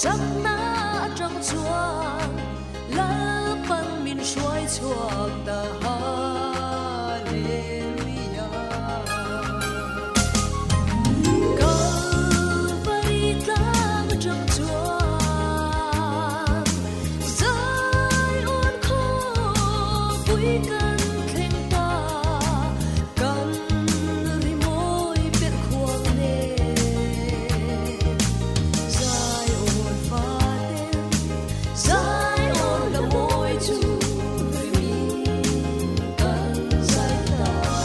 chắc na trong chuang lal pan min hruai chuak ta hallelujah Calvary tlang trong chuang Zion khô vui căn khen ta cầm ri môi biết khuang nè Zion pha tên Zion là môi Chúa người mình cần dạy ta Hãy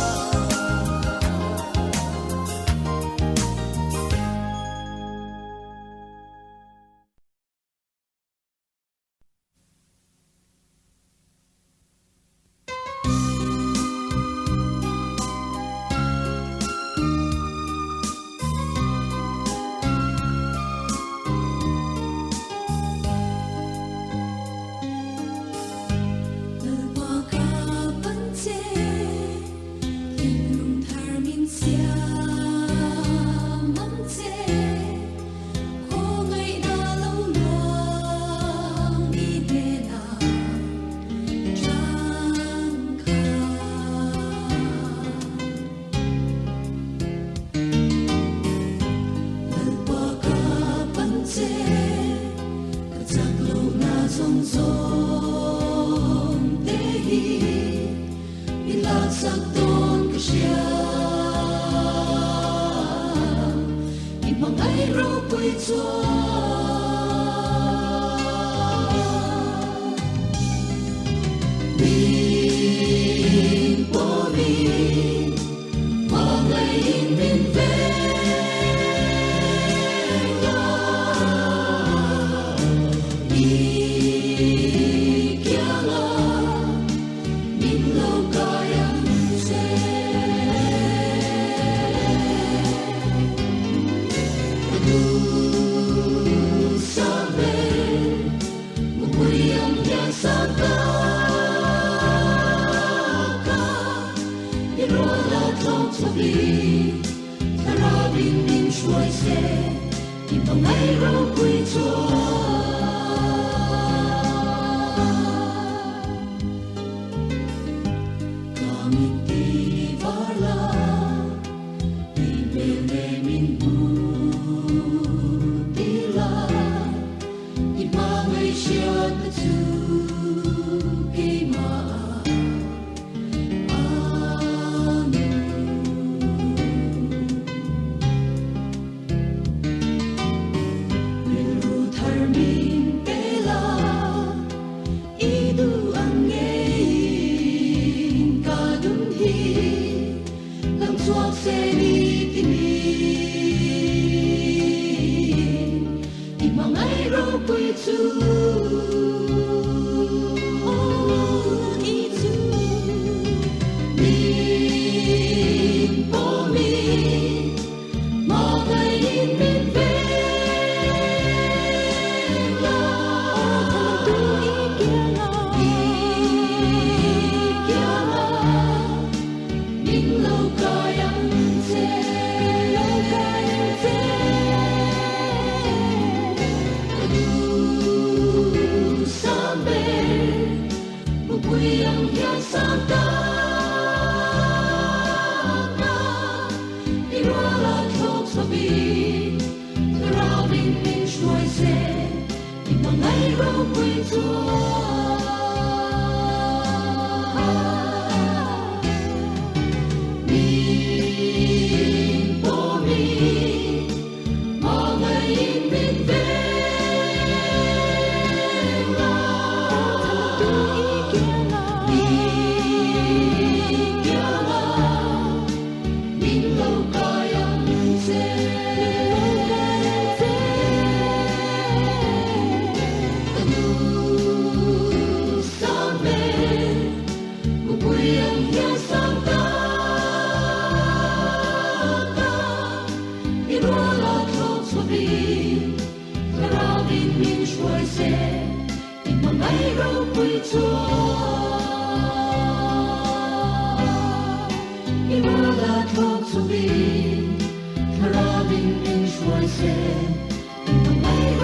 subscribe cho kênh Ghiền Mì Gõ để không bỏ lỡ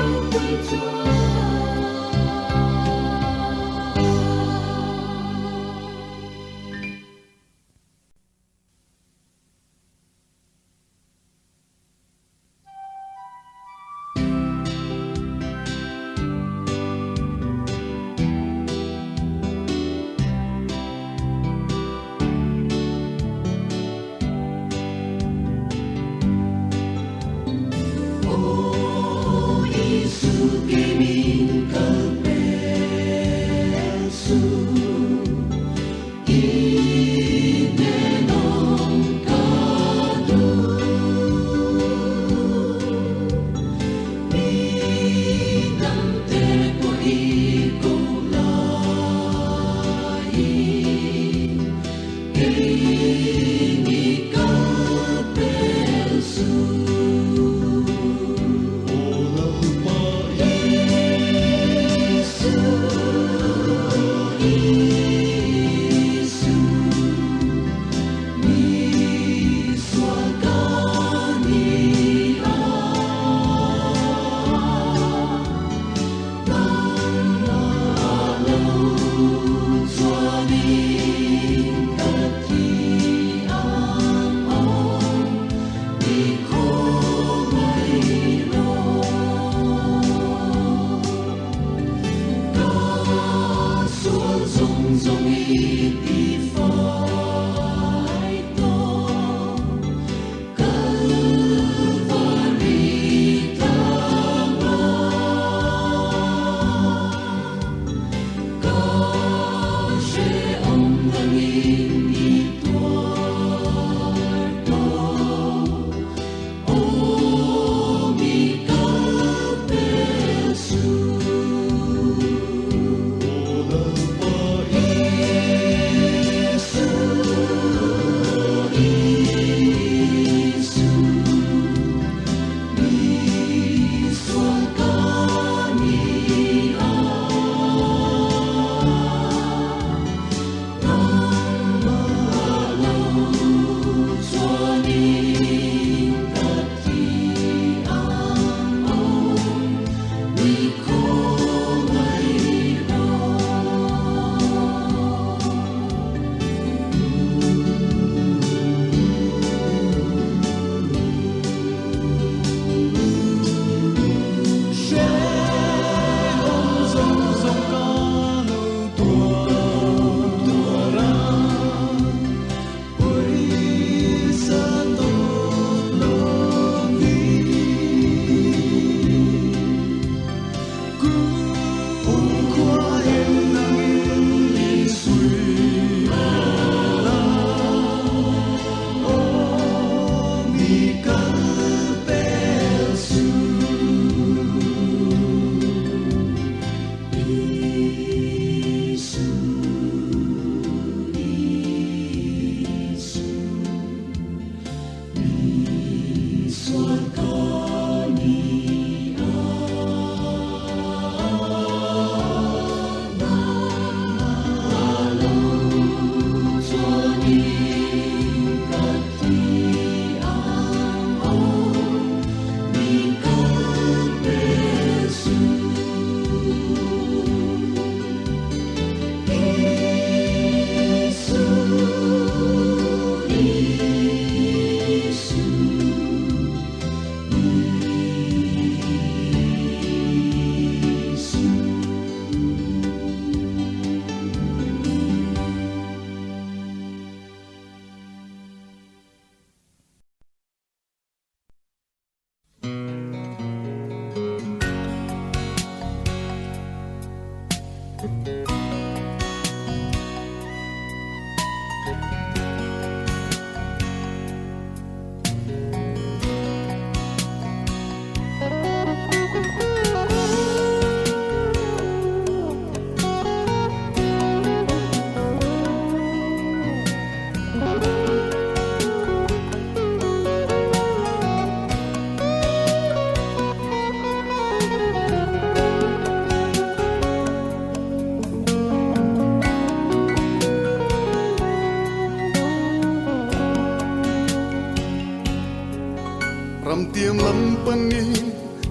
ram tiam lam pani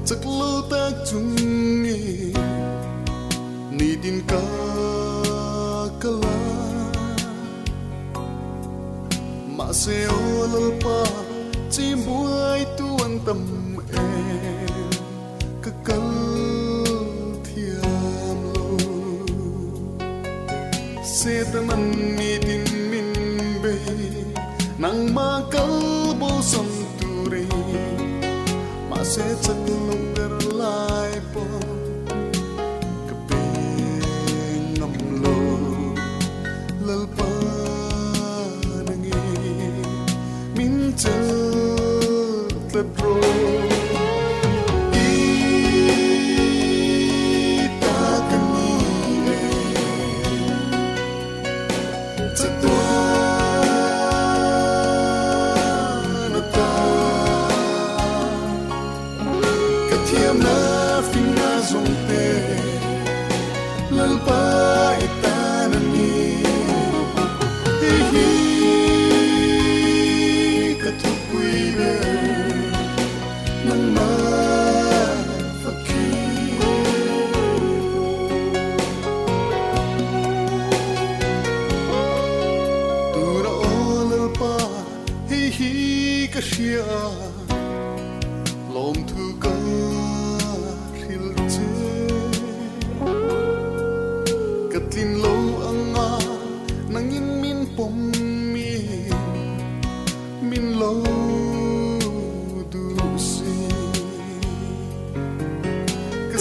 chak lo ta chung nge ni din ka kala ma se olal pa chi buai tu an tam em ka kal thiam lo se taman ni din min be nang ma kal bo som se chak lung der lai po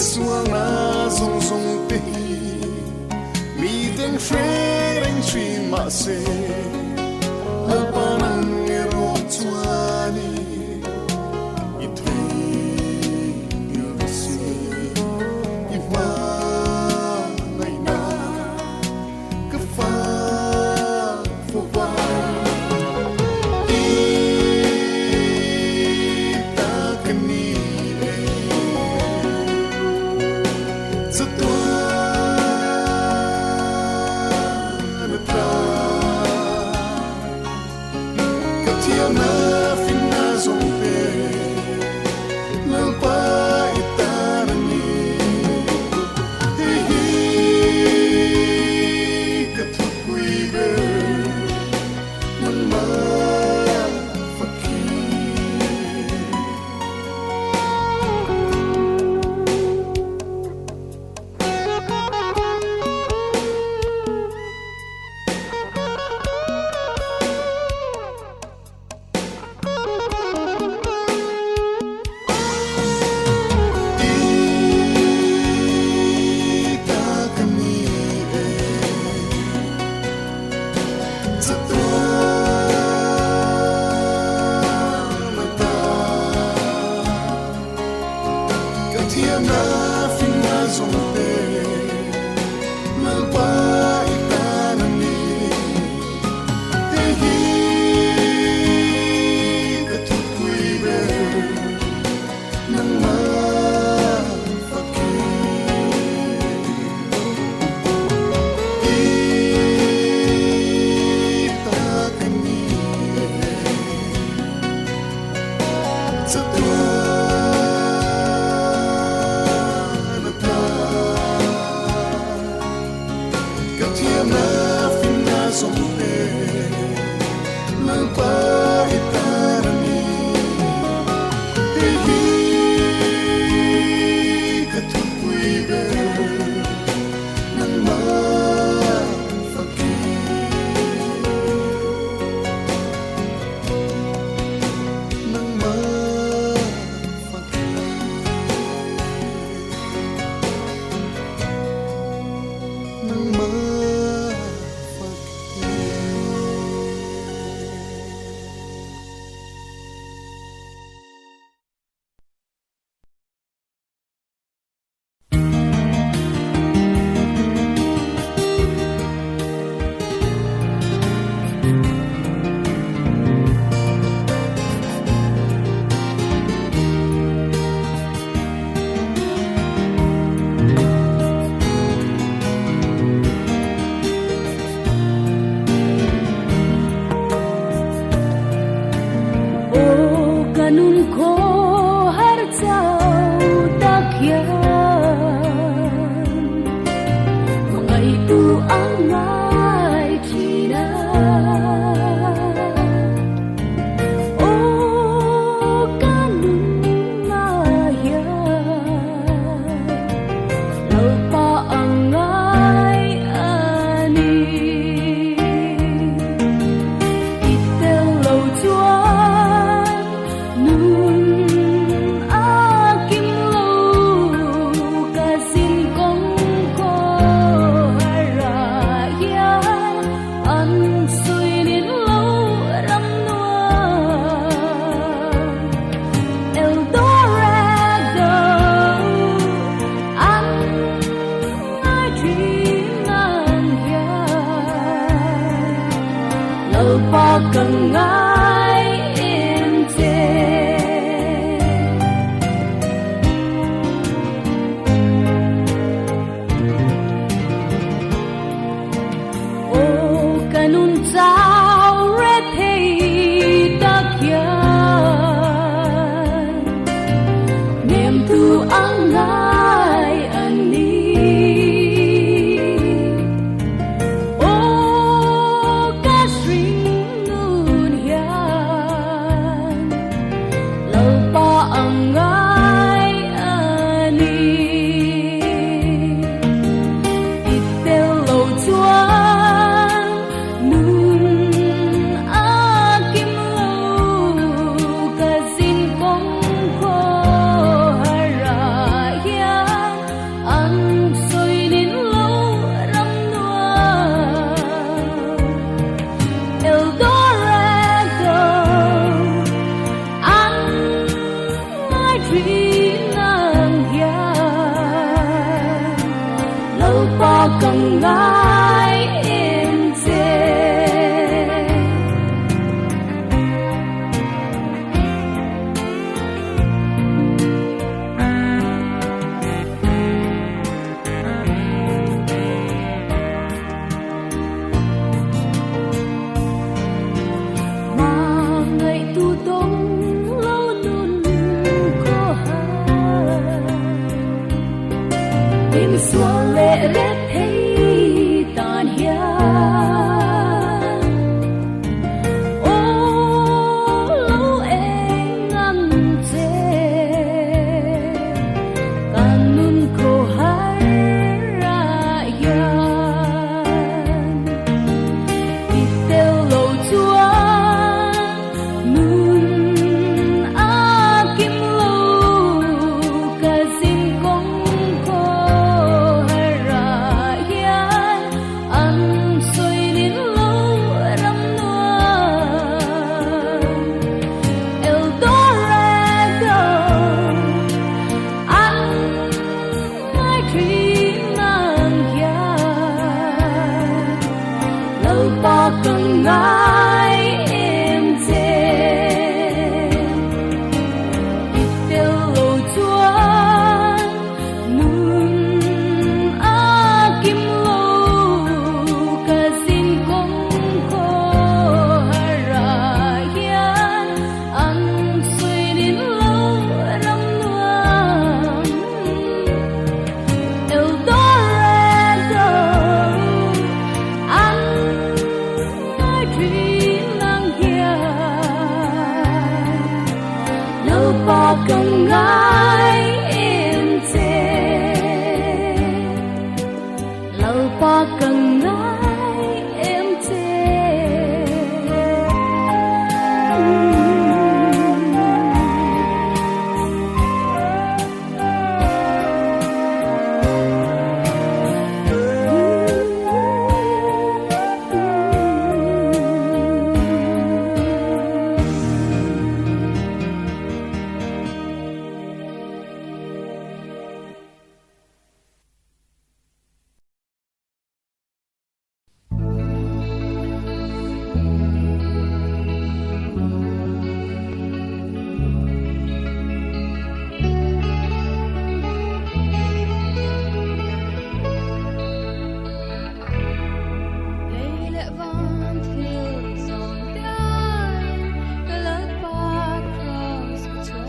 suang na zong zong te mi ten freng tri ma se alpa nang ero chuani i thui yêu si i ma nai na ka fa fo va cần ngài em dê mà ngày tu đông lâu nun có hai tim xóa lệ rét thấy tàn hian ô lâu em ngắm chê can nun khô hai ra yan itel lâu chúa nun a kim lâu ca xin công khô hai ra yan ăn xuôi đến lâu râm nuông Eldorado ăn mai khi mang ya lâu ba cần ngài em dê itel lâu chuan nun a kim lâu ca xin công khô hai ra yan ăn xuôi đến lâu râm nuông Eldorado ăn mai khi mang ya lâu ba cần ngài em dê lâu ba cần ngài em dê Lấy lệ văn thiêu dòng đan cái lớp ba cross chúa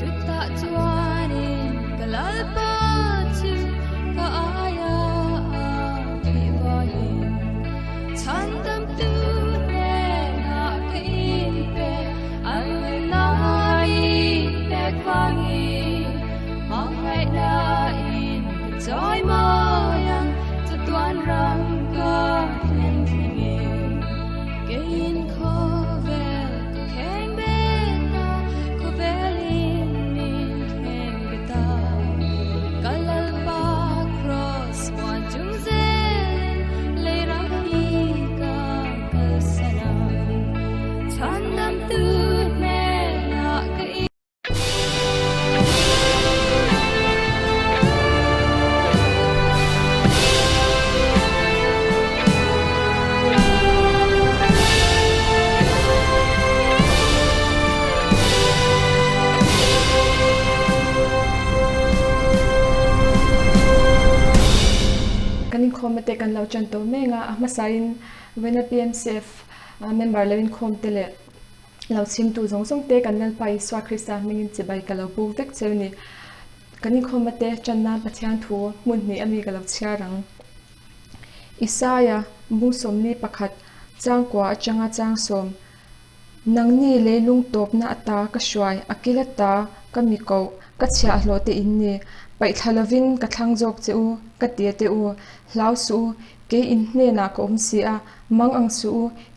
chút tạ chúa nên cái lớp ba chữ cái ai bị vơi chăn tâm tư nè ngã cái in pe anh nói đẹp vangi mong ngày đã in joy mơ yang cho tuan răng cơ lên thì cái Inkhawm về khen bên na có vẻ linh min khen cái ta cái lal ba cross quan chung zen lấy ra hi ka cái sana chan nam tu nè na cái kan Inkhawm te kan lo chan to menga ma sain vena PMCF member lo Inkhawm te le lo chim tu zong zong te kan nal pai swa Krista mingin chibai ka lo bu vek cheu ni kan Inkhawm te channa pathian thu mun ni ami ka lo chia rang Isaya bu som ni pakhat chang kwa changa chang som nang ni le lung top na ata ka shwai akilata ka miko ka chia hlo te in ni pai thalavin ka thlang jok cheu ka tia te u hlau su ke in hne na ko om sia mang ang su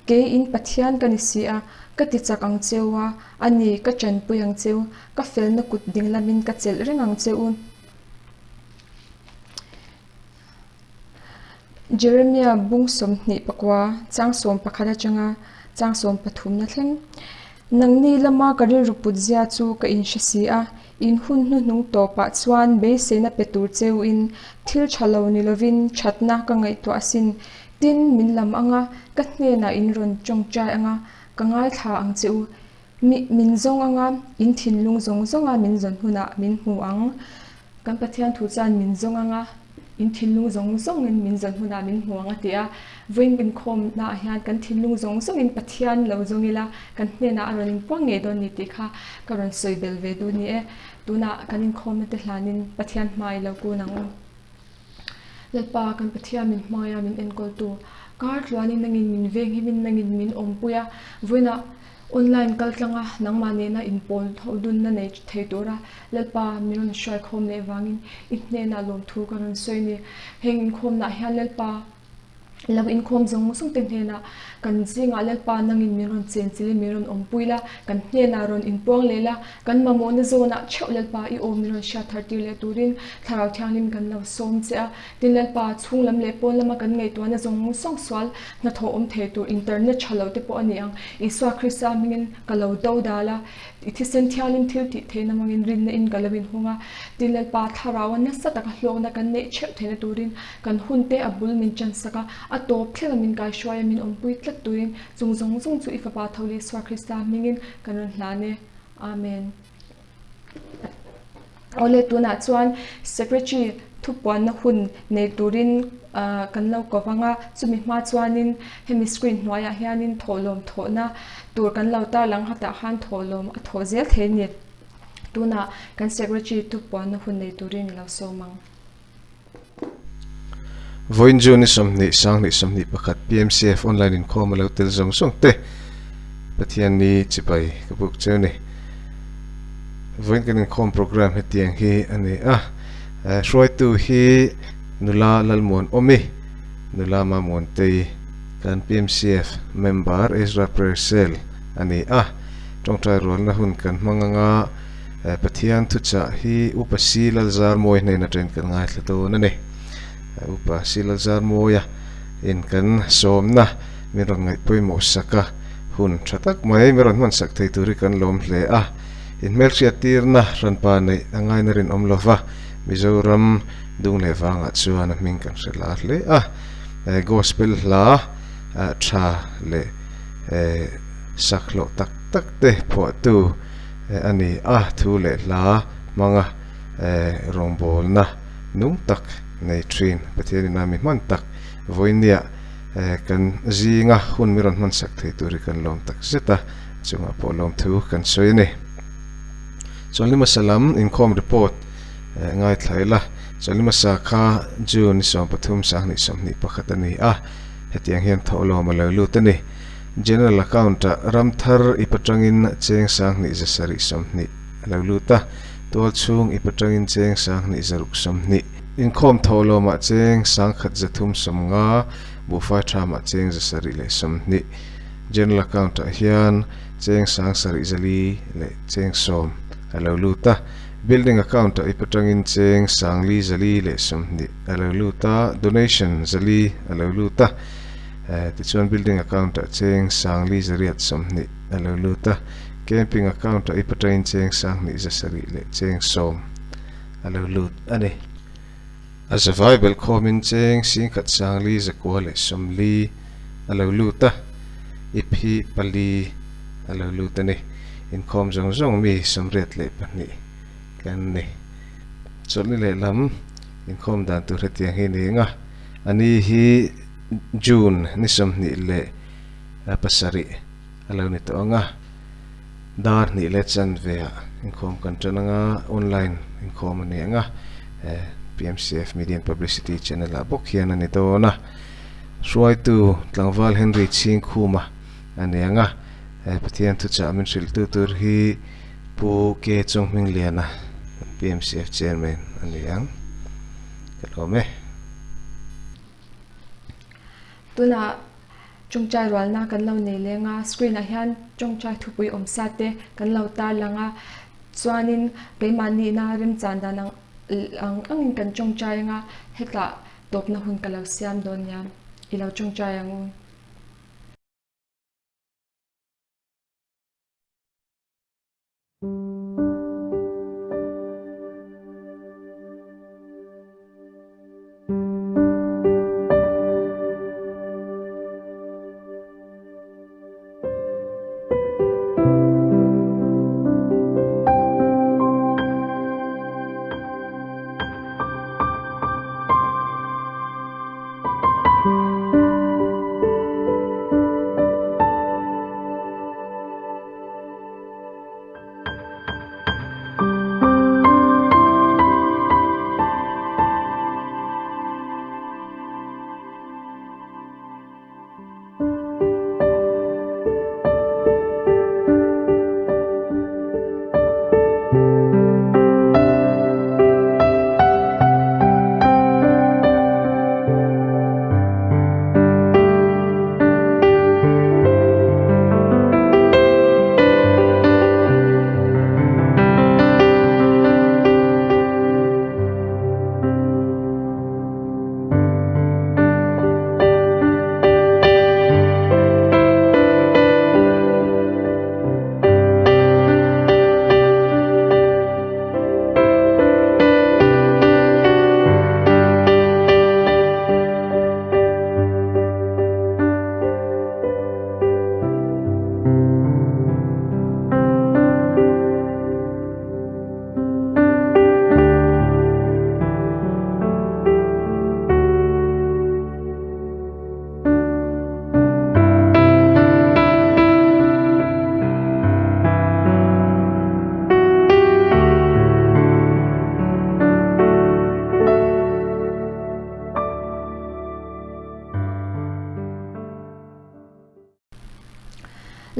ke in pathian ka ni sia ka ti chak ang chewa ani ka chan puyang cheu ka fel na kut ding lamin ka chel reng ang cheu Jeremiah bung som ni pakwa chang som pakhada changa chang som pathum na thleng nangni lama ka ri ruput zia chu ka in shasi a in hun nu nung to pa chuan be se na petur cheu in thil thalo ni lovin thatna ka ngai to asin tin min lam anga ka hne na in ron chongchai anga ka ngai tha ang cheu min zong anga in thin lung zong zonga min zon huna min hu ang kan pathian thu chan min zong anga in thilung zong zong in min zon huna min huang atia voin Inkhawm na hian kan thilung zong zong in pathian lo zongila kan hne na aron in puang nge don ni ti kha karon soibel ve du ni e tuna kan Inkhawm te hlanin pathian mai lo ku nang lalpa kan pathian min maya min enkol tu kar tluanin nangin min veng himin nangin min ompuya voina online kaltlanga nangmane na inpol thodun na nei theitura lalpa miron shai khom ne wangin itne na lom thu karon soini heng Inkhawm na hian lalpa lam Inkhawm zong sung te hna kan zinga lalpa nangin miron chen chili miron ompuila kan hne na ron in puang lela kan mamona zona cheu lalpa I o miron sha 30 le turin tharau thianglim kan lo som chea tin lalpa chunglam le pon lama kan ngei tuana zong song swal na tho om the tu internet chalo te po ani ang iswa krista mingin kalo do dala ithisen thialim thil ti theina mangin rin na in galawin hunga tin lalpa tharawan na sataka hlong na kan nei cheu theina turin kan hunte abul min chan saka atop thelamin kai shwaya min ompui tlat turin zung chu ifapa tholi swa krista mingin kanon hlane amen ole tuna chuan secretary thupuan na hun nei turin kan lo kowanga chumi hma chuanin hemi screen hnuaiah hianin tholom thona tur kan lo tar lang hata khan tholom a thozel theni tuna kan secretary thupuan na hun nei turin lo somang voin juni somni sangni somni pakhat PMCF online Inkhawm lo tel zong song te pathian ni chipai kabuk cheni voin kan Inkhawm program hetiang hi ani Hruaitu hi nula Lalmuanawmi nula mamuan te kan PMCF member Ezra Prayer Cell ani Tawngtai Rualna hun kan manganga pathian thucha hi Upa C Lalzarmawia nei na train kan ngai thlato na ne Upa C Lalzarmawia in kan somna miron ngai poimo saka hun thatak mai miron man sak thei turi kan lom hle in melchia tirna ranpa nei angai na rin omlova Mizoram dung le wanga chuan ming kan sela hle gospel la tha le saklo tak tak te pho tu ani thu le la manga rongbol na nung tak nei trin pathian na mi man tak voinia kan zinga hun miron man sak thei turi kan lom tak zeta chunga po lom thu kan soine cholima salam Inkhawm report ngai thlaila cholima sa kha June som pathum sang ni som ni pakhatani hetiang hian tholo ma lo lu tani general account ramthar ipatangin cheng sang ni zasari som ni lo lu ta tol chung ipatangin cheng sang ni zaruk som ni Inkhawm tholo ma cheng sang khat zathum som nga bufa thama cheng zasari le som ni general account hian cheng sang sari zali le cheng som alo lu ta building account ipatangin cheng sangli zali le somni alo luta donation zali alo luta tichuan building account cheng sangli zariat somni alo luta camping account ipatangin cheng sangni zasari le cheng som alo lut ani as a bible common cheng singkhat sangli zakwa le somli alo luta iphi pali alo luta ni Inkhawm zong mi somret le pani kan ni choli le lam Inkhawm dan tu hetiang hi ni nga ani hi June ni som ni le pasari alo ni to nga dar ni le chan ve Inkhawm kan nga online Inkhawm ni nga PMCF Media and Publicity Channel bok hian ani to na Hruaitu tlangwal Henry Inkhawm ani nga pathian thucha min sil tu tur hi pu ke chong ming liana PMCF chairman aniang kalome tuna Tawngtai Rualna kan lo nei lenga screen a hian Tawngtai thupui omsate kan lo tar langa chuanin keimani na rim chanda nang angin kan Tawngtai nga heta topna hun kalo siam don yam ilo Tawngtai angu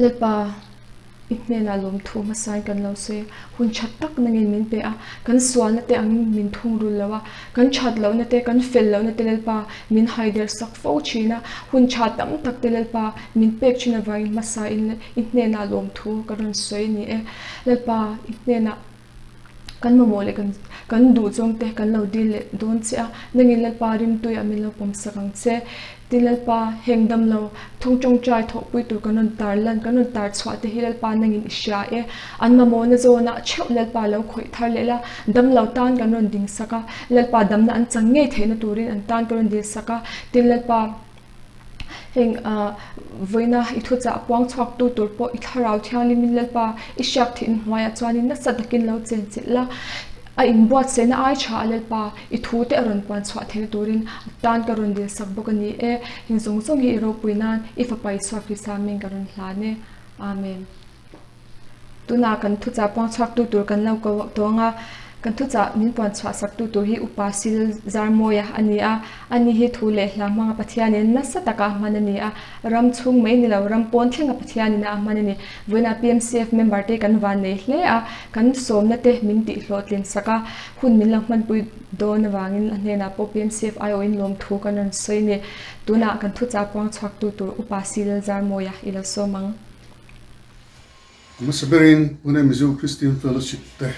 lepa itne na lom thu ma sai kan lo se hun chat tak nangin min pe a kan swal na te ang min thung rul lawa kan chat lo na te kan fel lo na te lepa min haider sak fo china hun chat tam tak te lepa min pek china vai ma sai in itne na lom thu karon soi ni e lepa itne na kan mamole kan du chong te kan lo dil le don che a nangin lepa rim tu ya min lo pom sakang che tilpa hengdam lo thong chong chai thok pui tu kanon tar chwa te hilal pa nangin isha e anma mona zona cheu lal pa lo khoi thar lela dam lo tan kanon ding saka lal pa dam na an change theina turin an tan kanon dil saka tilal pa heng voina ithu cha pawng chhak tu tur po itharau thiang limin lal pa ishak thin hmaya chuanin na sadakin lo chen chila a inbuat se na ai tha lel pa I thu te aron pan chwa the turin tan karon dil sak bokani e hin song song hi ro puinan if a pai swa krisa ming karon hlane amen tuna kan thu cha pang chak tu tur kan lau ko tonga kan thu cha min pan chwa sak tu tur hi Upa C Lalzarmawia ani hi thu le hlamanga pathiani na sataka manani a ram chung mai ni lo ram pon thlenga pathiani na manani voina PMCF member te kan van nei hle a kan som na te min ti hlotlin saka hun min lang man pui don wangin ane na po PMCF ayo in lom thu kan an soi ne tuna kan thu cha pang chak tu tur Upa C Lalzarmawia ila somang Masaberin una mizu Christian Fellowship te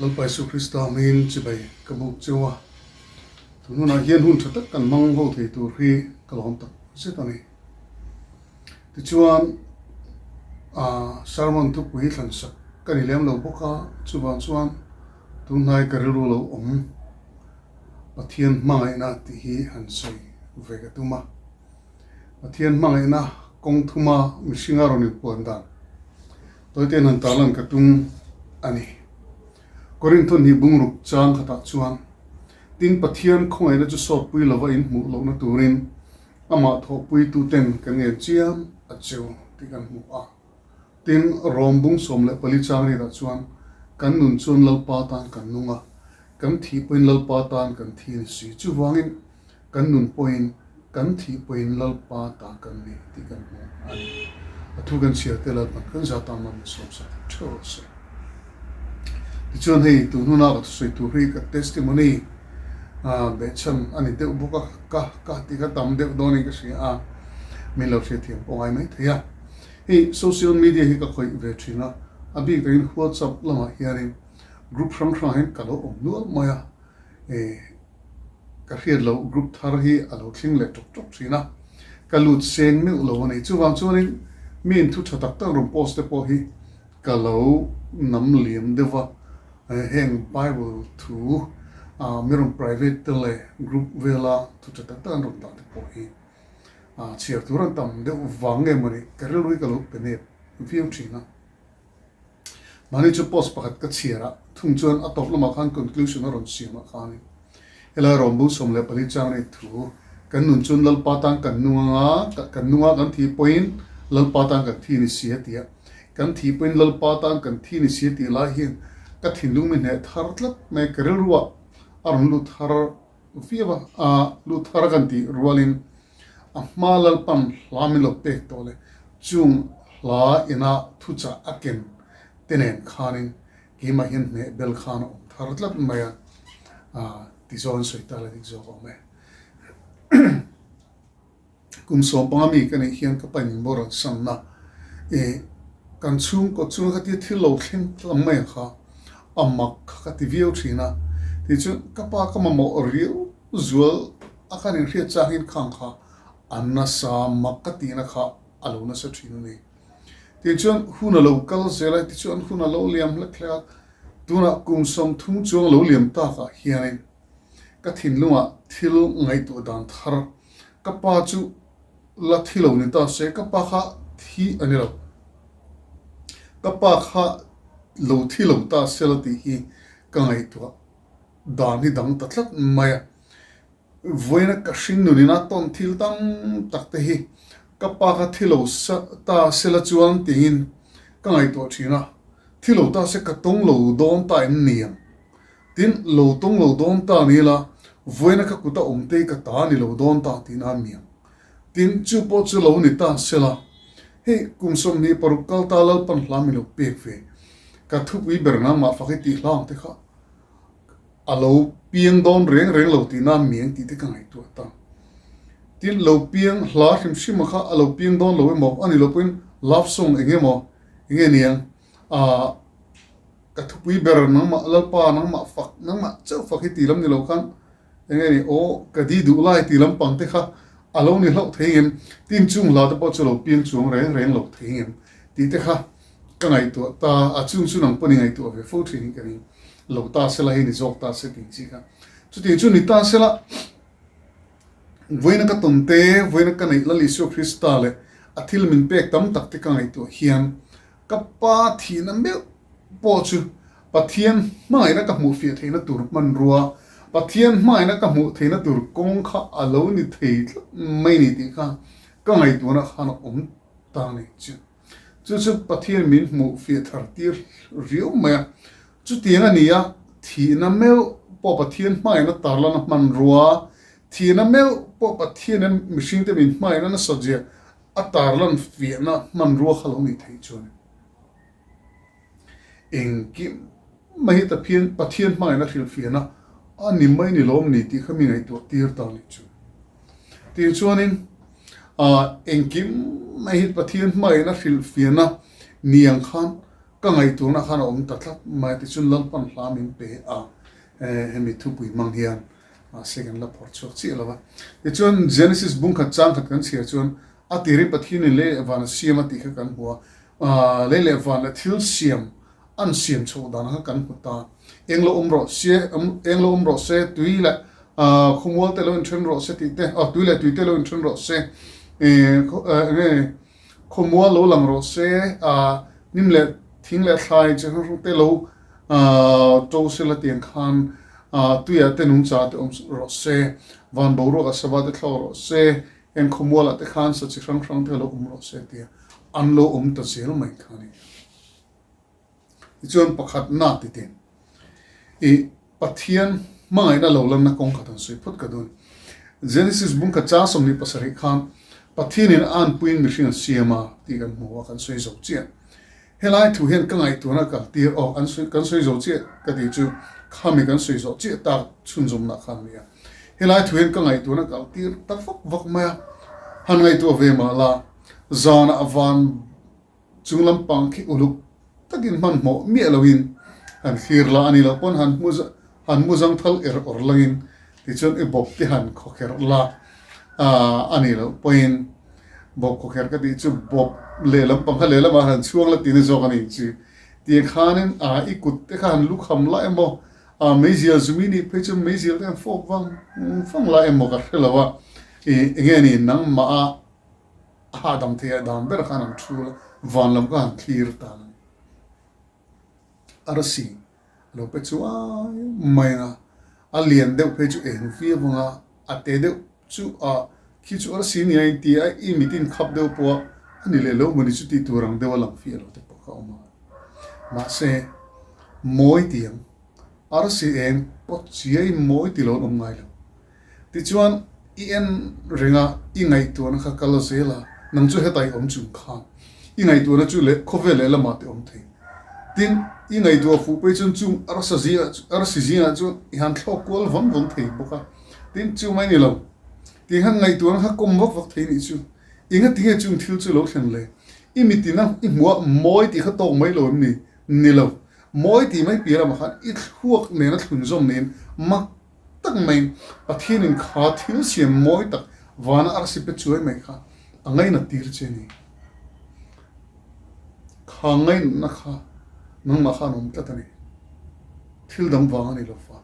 lalpai su Krista min chibai kabuk chewa tununa hian hun thatak kan mang ho thei tur hi kalom tak se tani ti chuan sarmon tu pui thlan sak kan ilem lo boka chuban chuan tunai karelu lo pathian mangai na ti hi han soi vega tuma pathian mangai na kong thuma mishingaroni puandan toite nan talan katung ani Korinthon hi bungruk chang khata chuan tin pathian khongai na chu sot pui lova in mu lo na turin ama tho pui tu ten kan nge chiam a cheu ti kan mu a tin rombung som le pali chang ri da chuan kan nun chun lo pa tan kan nunga kan thi poin lo pa tan kan thi si chu wangin kan nun poin kan thi poin lo pa ta kan ni ti kan mu ani athu kan sia te la kan za ta man som sa tho se chuan hei tu nuna ka Thusawitu hi ka testimony be chan ani te buka ka ti ka tam de doni ka sia min lo se thiam pongai mai thia hei social media hi ka khoi ve thina abi ka in WhatsApp lama hiarin group rang hen ka lo nual maya ka hiat lo group thar hi alo thling le tok thina ka lut seng me lo nei chuwang chuanin min thu thatak tak rom post te po hi ka lo nam liam dewa heng Bible thu mirong private tele group vela thu ta tan ron ta po hi chiar turan tam de wange mari karelui kalu pene view thina mani chu post pakhat ka chiara thung chuan atop lama khan conclusion ron sima khani ela rombu somle pali chang ni thu kan nun chun lal patang kan nuanga kan thi point lal patang kan thi ni sia tia kan thi point lal patang kan thi ni sia ti la hi ka thinlung min he thar tlat me karel ruwa aron lu thar fiwa lu thar kan ti rualin malal pam lamilo pek tole chung la ina thucha aken tenen khanin ki ma hin me bel khan thar tlat maya ti zon soita la dik zo me kum som pangami kan hian ka pan boran sanna kan chung ko chung ka ti thilo thlin tlamai kha amak ka ti view thina ti chu kapa kama mo riu zual akhan in hria chahin khang kha anna sa makati na kha aluna sa thinu ni ti chuan huna local zela ti chuan huna lo liam lekla tuna kum som thung chung lo liam ta kha hianin ka thinlunga thil ngai tu dan thar kapa chu la thilo ni ta se kapa kha thi anilo kapa kha lo thilo ta selati hi kangai tu dan hi dang tatlat maya voina ka shin nu ni na ton thil dang takte hi kapa kha thilo sa ta sela chuan tingin kangai to thina thilo ta se ka tong lo don ta in niam tin lo tong lo don ta ni la voina ka kuta omte ka ta ni lo don ta tin a miam tin chu po chu lo ni ta sela he kumsom ni parukal talal pan hlamilo pek ve ka thup wi berna ma fakiti hlang te kha alo piang don reng lo ti na mieng ti te ka ngai tu ta tin lo piang hla him shima kha alo piang don lo mo ani lo pin love song enge mo enge niang ka thup wi ber na ma lalpa na ma fak na ma chau fakiti lam ni lo khan enge ni o ka di du lai ti lam pang te kha alo ni lo thengem tin chung la ta po chalo piang chung reng lo thengem ti te kha ka ngai tu ta a chung chu nang pani ngai tu ve fo thini ka ni lo ta se la hi ni jok ta se ting chi ka chu ti chu ni ta se la voina ka ton te voina ka nei la li su krista le athil min pek tam tak te ka ngai tu hian ka pa thi na me po chu pathian mai na ka mu fi theina tur man ruwa pathian mai na ka mu theina tur kong kha alo ni thei mai ni ti kha ka ngai tu na khan ta nei chu chu pathian min mu fi thar tir riu ma chu tianga nia thi na me po pathian mai na tarla na man ruwa thi na me po pathian na mishing te min mai na soje atarlan fi na man ruwa khalo ni thei chu engkim mai ta pathian mai na thil fi na ani mai ni lom ni ti khami ngai to tir ta ni chu ti chuanin engkim mai pathian mai na thil fi na niang khan ka ngai tu na khan om ta tlat mai ti chun lal pan hlamin pe hemi thu pui mang hian second la por chok chi lawa ti chun genesis bung kha chang khat kan sia chun a tiri pathian le van siam ti kha kan huwa le van la thil siam an siam cho dan ha kan puta englo umro se tuila khumwal te lo intren ro se ti te tuila tu te lo intren ro se khumwal lo lang ro se nimle thingle thlai che ru te lo to se la tiang khan tuya te nung cha te ro se van bo ro asaba te thlo ro se en khumwal te khan sa chi rang te lo ro se ti an lo ta sel mai khani chuan pakhat na ti ten pathian mai na lo lam na kong khatan sui phut ka dun genesis bung ka cha som ni pasari khan pathian in an puin machine siama ti kan mo kan sui zo chia helai thu hen ka ngai tu na ka tir an sui kan sui zo chia ka ti chu khami kan sui zo chia ta chun zum na khan ya helai thu hen ka ngai tu na ka tir ta vak ma han ngai tu ve ma la zana avan chunglam pang khi uluk takin man mo mi alawin han khir la ani la pon han muzang thal or langin ti chon e bop ti han khokher la ani la poin bop khokher ka ti chu bop le lam pang le la ma han chuang la ti ne zo ani chi ti khanin I kut te khan lu kham la emo meizia zumini pe chu meizia ten fok fang la emo ka khelawa nge ni nang ma a dam the dam ber khanam thu van lam ka han clear ta arasi lo pe chu mai na alien de pe chu en fi bunga ate de chu ki chu arasi ni ai ti ai I mitin khap de po ani le lo mani chu ti turang de walang fi lo te po ka ma se moi tiang arasi en po chi ai moi ti lo ngai lo ti chuan en ringa I ngai tu na kha kala zela nang chu hetai om chung khan I ngai tu na chu le khove le la ma te om the tin I ngai tu fu pe chun chung arsizia chu I han thok kol von thei boka tin chu mai ni lo ti han ngai tu na kom vok thei ni chu inga tinge chung thil chu lo thlen le I mitina I moi ti kha to mai lo ni lo moi ti mai pi la ma khan I huak ne na thun zom nen mak tak mai pathin in kha thil siam moi tak wana arsi pe chu mai kha angai na tir che ni kha ngai na kha nang ma khan om tatani thil dam wang ani lo fa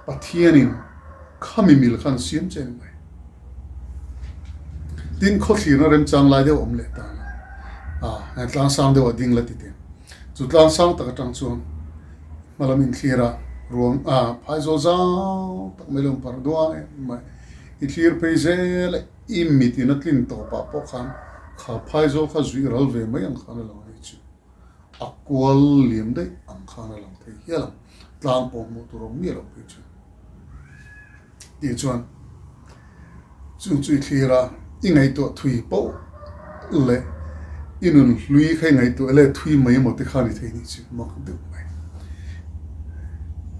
pathianin khami mil khan siam chen mai tin kho thli na rem chang lai de om le ta na tlang sang de wa ding la ti te chu tlang sang ta ka tang chuan malamin thira ruang phai zo za tak melom par duan mai I thlir pe zel I mitin atlin to pa po khan kha phai zo kha zui ral ve mai ang khan lo ni chu akwal liam dai ang khana lang thei hialam tlang po mo tu rom mi lo pe chu ti chuan chung chui thira I ngai to thui po le inun lui khai ngai tu ele thui mai mo te khani thei ni chi mak du mai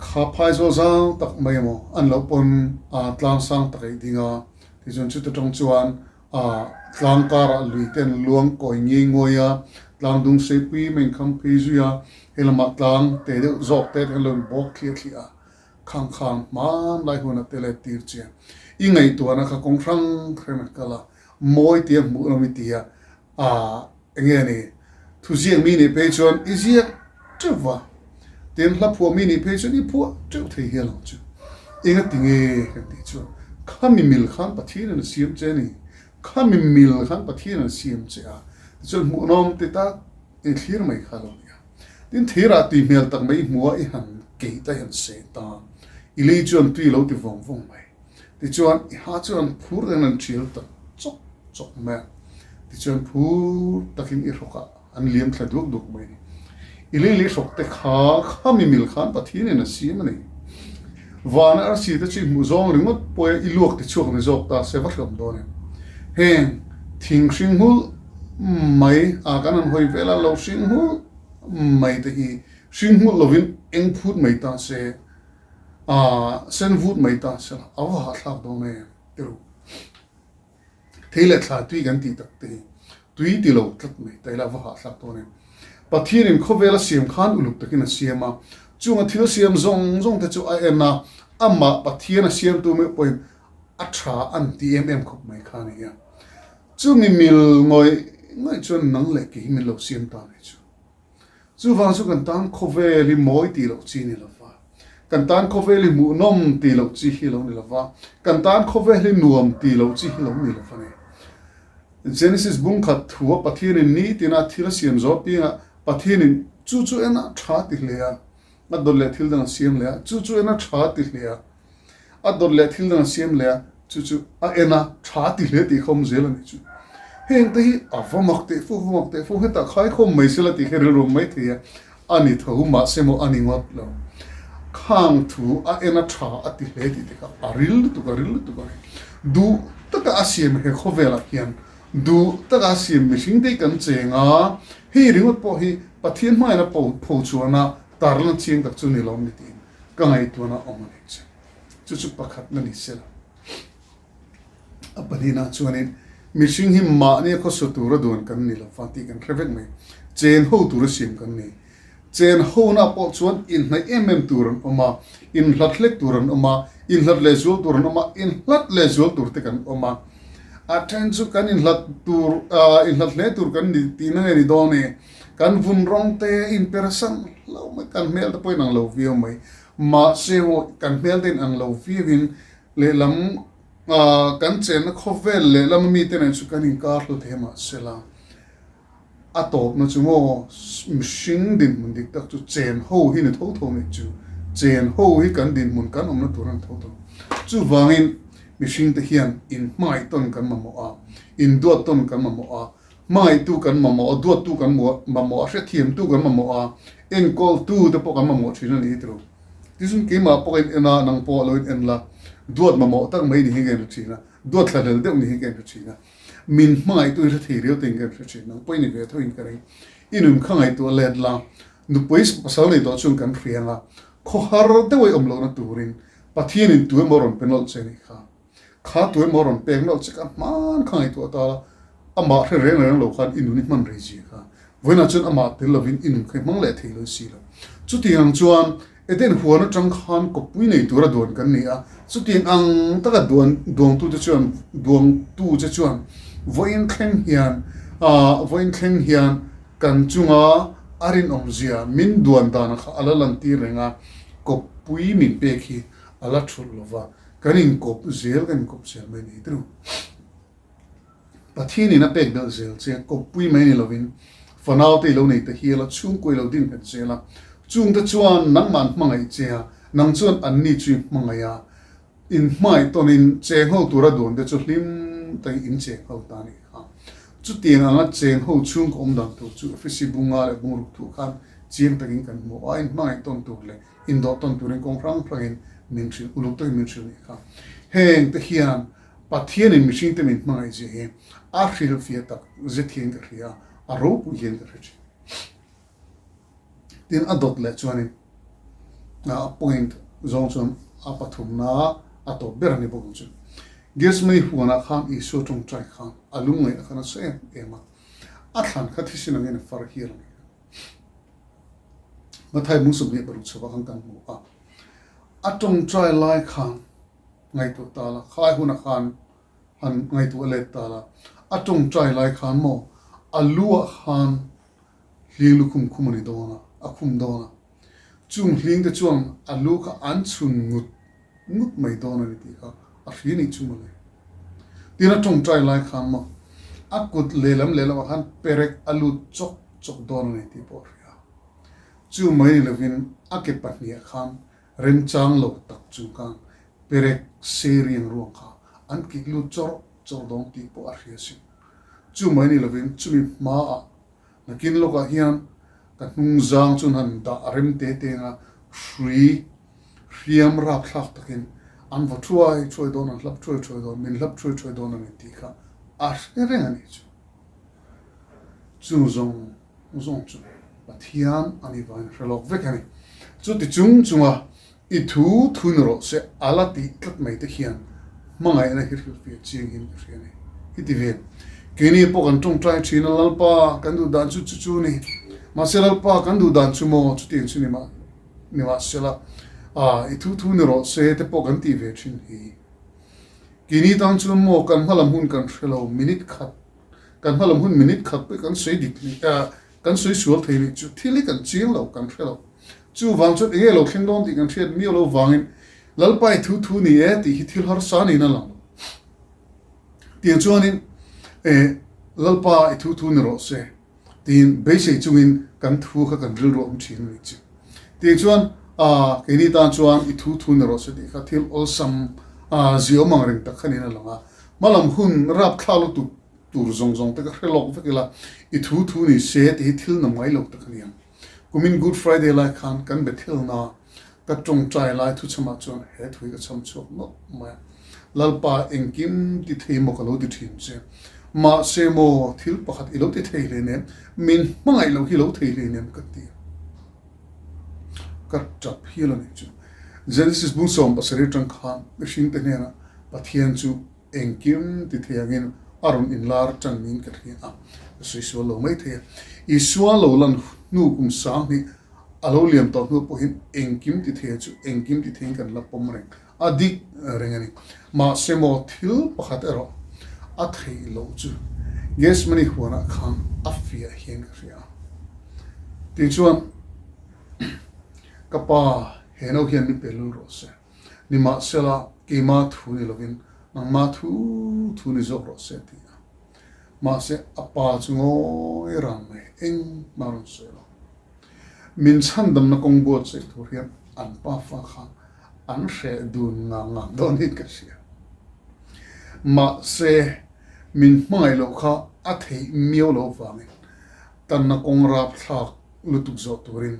kha phai zo zang tak mai mo an lo pon tlang sang tak ai dinga ti jon chu ta tong chuan tlang kara lui ten luang koi ngi ngoya tlang dung se pui men kham phi zuya helama tlang te de zok te helon bok khia khia khang khang man lai huna tele tir che ingai tu ana kha kong rang khrena kala moi tie mu no mi tia nghe này thu riêng mini patron izia trva tiền lắp phù mini patron đi phù trâu thấy hiểu không chứ nghe tiếng nghe cái tí chứ khami mil khan bắt thiên là xiêm chế này khami mil khan bắt thiên là xiêm chế cho mu nom tê ta cái khía mày khá lâu nhá đến thế ra tùy mel tặng mấy mua ấy hẳn kỹ tay hẳn sẽ ta ili chuan tùy lâu thì vòng vòng mày thì chuan ha chuan phù ra nên chill ta chọc chọc mẹ thì chuan phù takin iroka an liam thla duk mai ni ili sok te kha mi mil khan pathin na sim ni van ar si te chi mu zong ringot poe iluak te chuak ni zok ta se va kham do ne hen thing sing hul mai kan an hoi vela lo sing hul mai te hi sing hul lovin eng phut mai ta se sen vut mai ta se awa thak do ne teru thele thla tui gan ti tak te tui ti lo tlat mai tai la wa thak to ne pathin in khovela siam khan uluk takin a siama chunga thil siam zong te chu a emna amma pathin a siam tu me point a tha an tmm khop mai khan ya chu mi mil ngoi chun nang le ki mi lo siam ta ne chu wang chu kan tan khoveli moi ti lo chi ni lo wa kan tan khoveli mu nom ti lo chi hi lo ni lo wa kan tan khoveli nuam ti lo chi hi lo ni lo fa ne Genesis bung khat thua pathin ni tina thil siam zo pinga pathin chu ena tha ti hlea adol le thil dang siam le chu ena tha ti hlea adol le thil dang siam le chu ena tha ti hle ti khom zel ni chu heng te hi avamak te fu heta khai khom mai sela ti kher ro mai thia ani tho ma semo ani ngot lo khang thu ena tha ati hle ti te ka aril tu ka du taka asiam he khovela kian du taka siam mishing te kan chenga hi ringot po hi pathian mai na po chuana tarlan chiang tak chu ni lom ni tin kangai tu na omani chu pakhat na ni sela apanina chuanin mishing hi ma ne kho su tu ra don kan ni lo fati kan revek mai chen ho tu ra sim kan ni chen ho na po chuan in na turan oma in hlathlek turan oma in hlat zul turan oma in hlat zul tur te kan oma aten chu kan in hlat le tur kan ni tina ni do ne kan vun rong te in person lo mai kan mel ta poi nang lo view mai ma se ho kan mel den ang lo viewin le lam kan chen na khovel le lam mi te nen chu kan in kar lo thema sela atop no chu mo mishing din mun dik tak chu chen ho hi ne tho ni chu chen ho hi kan din mun kan om na turan tho chu wangin mishing te hian in mai ton kan mamo a in duat ton kan mamo a mai tu kan mamo a duat tu kan mamo a thiam tu kan mamo a en call tu te po kan mamo thina ni tro tisun ke ma po ena nang po lo en la duat mamo tak mai ni higen thina duat thadel de ni higen thina min mai tu ra thi rio ting kan thina poi ni ve thoin kare inum khangai tu led la nu pois pasal ni do chung kan frianga kho har te wai om lo na turin pathian in tu moron penal che ni kha tu moron peng no chika man khangai tu ta ama reng lo khan inu ni man reji kha voina chun ama te lovin inu khai mang le thei lo si lo chu tiang chuan eten huana tang khan ko pui nei tura don kan ni a chu tiang ang taka don tu che chuan voin khleng hian kan chunga arin omzia min duan dan kha alalan ti renga ko pui min pe khi ala thul lova kanin kop zel kan kop sel mai ni tru pathini na pek dal zel che ko pui mai ni lovin fanau te lo nei te hiela chung koi lo din kan chela chung ta chuan nang man mangai che nang chuan an ni chu mangaya in mai tonin che ho tura don de chu hlim tai in che ho ta ni ha chu tiang anga chen ho chung kom dang tu chu fisibunga le bungruk tu khan chiang takin kan mo ai mai ton tu le in do ton tu ren kong rang plugin min chu uluk to min chu ni ha heng te hian pathian in machine te min mai je he a fil fia tak ze thien ka ria aro pu hian ka rich tin adot le chuanin na point zong chon apathum na ato berani bong chu ges mai huana khan I so tung trai khan alung ngai khana se ema athan khathisin ngin far hir mathai musum ni baru chawa khan kan mu a atong trai lai khan ngai tu tala khai huna khan han ngai tu le tala atong trai lai khan mo alua khan hlilu kum ni dona akhum dona chung hling de chuang alu ka an chun ngut mai dona ni ti ka a hrini chumale tina tong trai lai khan mo akut lelam khan perek alu chok dona ni ti por ya chu mai lovin ake patnia khan rem chang lo tak chu kan perek seriang ruang kha an ki lu chor dong ti po a hriasi chu mai ni lovin chumi ma na kin lo ka hian ka hnung zang chun han da rem te nga hriam rap thlak takin an va choi don an hlap choi don min hlap choi don an ti kha a reng ani chu zong chu pathian ani vain relok vekani chu ti chunga I thu nro se alati tlak mai te hian mangai na hir fi ching hin riani iti ve kini po kan tong trai china lalpa kan du dan chu ni ma se lalpa kan du dan chu mo chu tin chu ni ma sela I thu nro se te po kan ti ve chin hi kini dan chu mo kan halam hun kan khelo minute khat kan halam hun minute khat pe kan sei dik ni kan sei sual thei ni chu thili kan ching lo kan khelo chu wang chu e lo khen don ti kan thiat mi lo wangin lalpai thu ni e ti hi thil har sa ni na lang tiang chuanin lalpa I thu ni ro se tin be sei chungin kan thu kha kan ril ro thin ni chi tiang chuan ke ni tan chuan I thu ni ro se ti kha thil ol sam zio mang ring tak khani na langa malam hun rap khalo tu tur zong te ka relok vekila I thu ni se ti thil na mai lo tak khani kumin good friday lai khan kan bethil na ka tong trai lai thu chama chon he thui ka cham chok no ma lalpa engkim ti thei mo ka lo ti thin che ma se mo thil pakhat I lo ti thei le ne min mangai lo hi lo thei le ne ka ti ka chap hi lo ne chu genesis bung som pasari tang khan shin te ne na pathian chu engkim ti thei agin arun in lar tang min ka thia a so lo mai thei I swal lo lan nu kum sang ni alo liam to nu po hin engkim ti the chu engkim ti thing kan la pom reng adik rengani ma semo thil pakhat ero a thei lo chu yes mani huana khan afia hian ria ti chuan kapa heno hian ni pelul ro se ni ma sela ke ma thu ni lovin nang ma thu ni zo ro se ti ma se apa chungo ram me eng maron se lo min chan dam na kong bo che thur hian an pa fa kha an she dun nga don hi ka sia ma se min mai lo kha a thei mio lo wa me tan na kong rap thak lutuk zo turin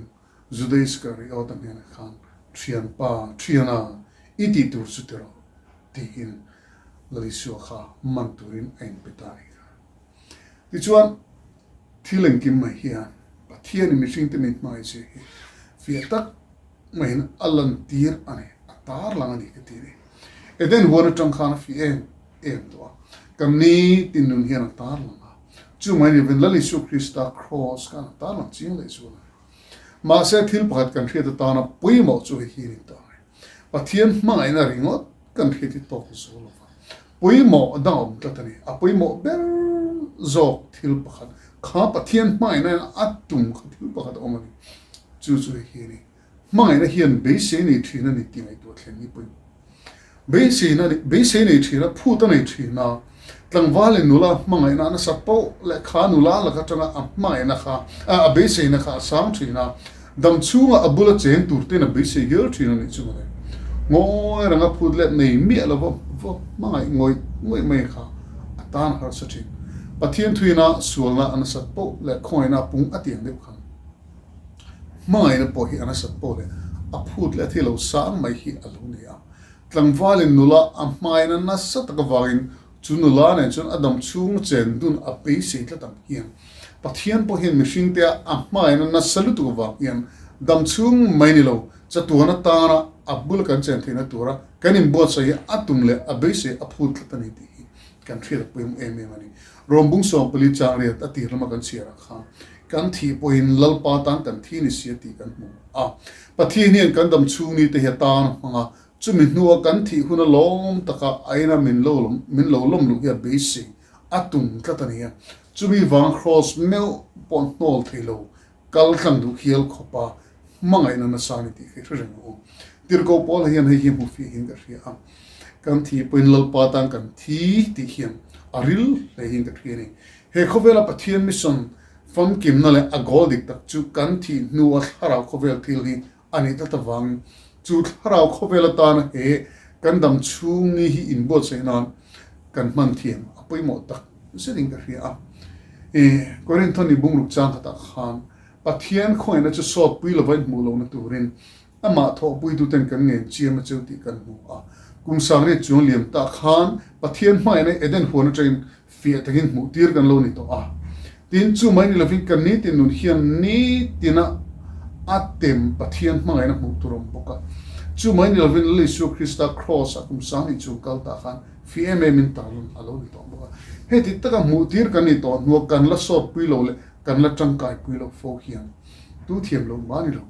judais ka ri otan hian khan triana iti tur sutero ti hin lali su kha man turin ein petai ti chuan thilen kim mai hian pathian mi hring te mit mai che fi tak mai alan tir ane atar lang ani ke tire eden huana tang khana fi em to kam ni tin nun hian atar lang chu mai ni ven lali su krista cross kan atar lang ching le su ma se thil pakhat kan thia ta na pui mo chu hi ni ta pathian mai na ringot kan thia ti to so lo pui mo dang ta tani a pui mo ber zok thil pakhat kha pathian mai na atum kha thil pakhat omani chu hi ni mai na hian be se ni thina ni ti mai to thlen ni pui be se ni thina phu ta nei thina tlangwal nula mangai na sapo le kha nula la ka tanga mai na kha a be se na kha sam thina dam chunga abula chen turte na be se gel thina ni chu ne ngoi ranga phut le nei mi ala vo mangai ngoi mai kha atan har sa thi pathian thuina sualna an sapo le khoina pung atiang de khan mai na po hi an sapo le a phut le thilo sang mai hi alunia tlangwal nula a mai na sat ka wangin chunula ne chun adam chung chen dun a pe se tla tam hian pathian po hin mishing te amai na salutu wa yan dam chung mai ni lo cha tuana ta na abul kan chen thina tura kanin bo sai atum le abese aphut tani ti kan thir poim em mani rombung so poli chang re ati rama kan sia kha kan thi po in lalpa tan kan thi ni sia ti kan mu pathi ni kan dam chung ni te hetan manga chumi nuwa kan thi huna lom taka aina min lo lom lu ya base atum tlatania chumi wang cross mel pon nol thilo kal thang du hiel khopa mangai na sani ti reng o tirko pol hian hei mu fi hin ka ria kan thi poin lalpa tan kan thi ti hian aril le hin ka thini he khovela pathian mission fam kim na le agodik tak chu kan thi nuwa hara khovel thil hi ani ta wang chu harau khobela tan he kan dam chung ni hi in bo chena kan man thiam apoi mo tak seding ka ria korin thoni bungruk chang ta khan pathian khoina chu so pui lo vai mu lo na turin ama tho pui tu ten kan nge chiam chu ti kan mu kum sang re chung liam ta khan pathian mai ne eden hona train fi takin mu tir kan lo ni to tin chu mai ni lo fin kan ni tin nun hian ni tina atem pathian mangai na mu turom boka chu mai ni lovin le su krista cross akum sami chu kal ta khan fm min talun alo ni to boka he ti taka mu tir kan ni to no kan la so pui lo le kan la tangkai pui lo fo hian tu thiam lo mani lo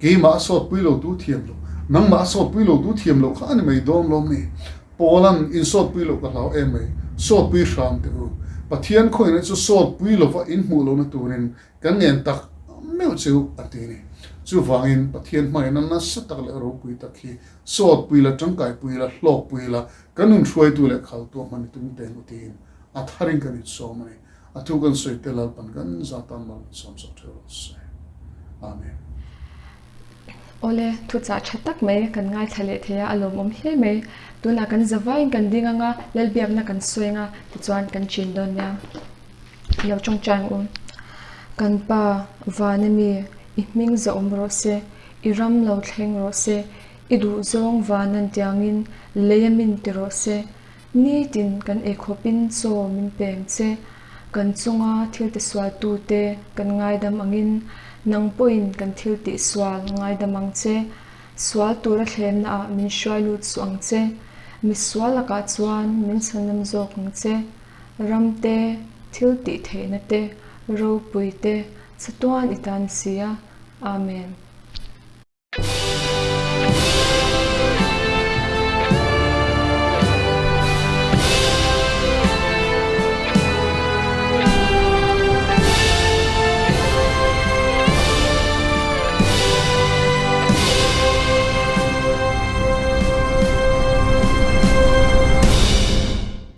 ke ma so pui lo tu thiam lo nang ma so pui lo tu thiam lo khan mai dom lo ni polan in so pui lo ka lo em mai so pui sham te pathian khoina chu so pui lo fa in mu lo na turin kan ngen tak meu chu atini chu wangin pathian mai na satak le ro pui takhi so pui la tangkai pui la hlok pui la kanun Hruaitu le khal to man tum te utin atharing kan so mani atu kan soi te lal pan kan zatan mal som so thos amen ole thu cha thatak mai kan ngai thale theya alom he mai tuna kan zawain kan dinga nga lelbiam na kan soinga chuan kan chin don ya lo chong chang kan pa vanami ihming za umro se iram lo thleng ro se idu zong vanan tiangin leyamin ti ro se ni tin kan ekhopin so min pem che kan chunga thil te swal tu te kan ngai dam angin nang point kan thil ti swal ngai dam ang che swal tu ra thlem na min shwai lut suang che mi swala ka chuan min sanam zok ang che ramte thil ti theina te ro pui te chatuan itan sia amen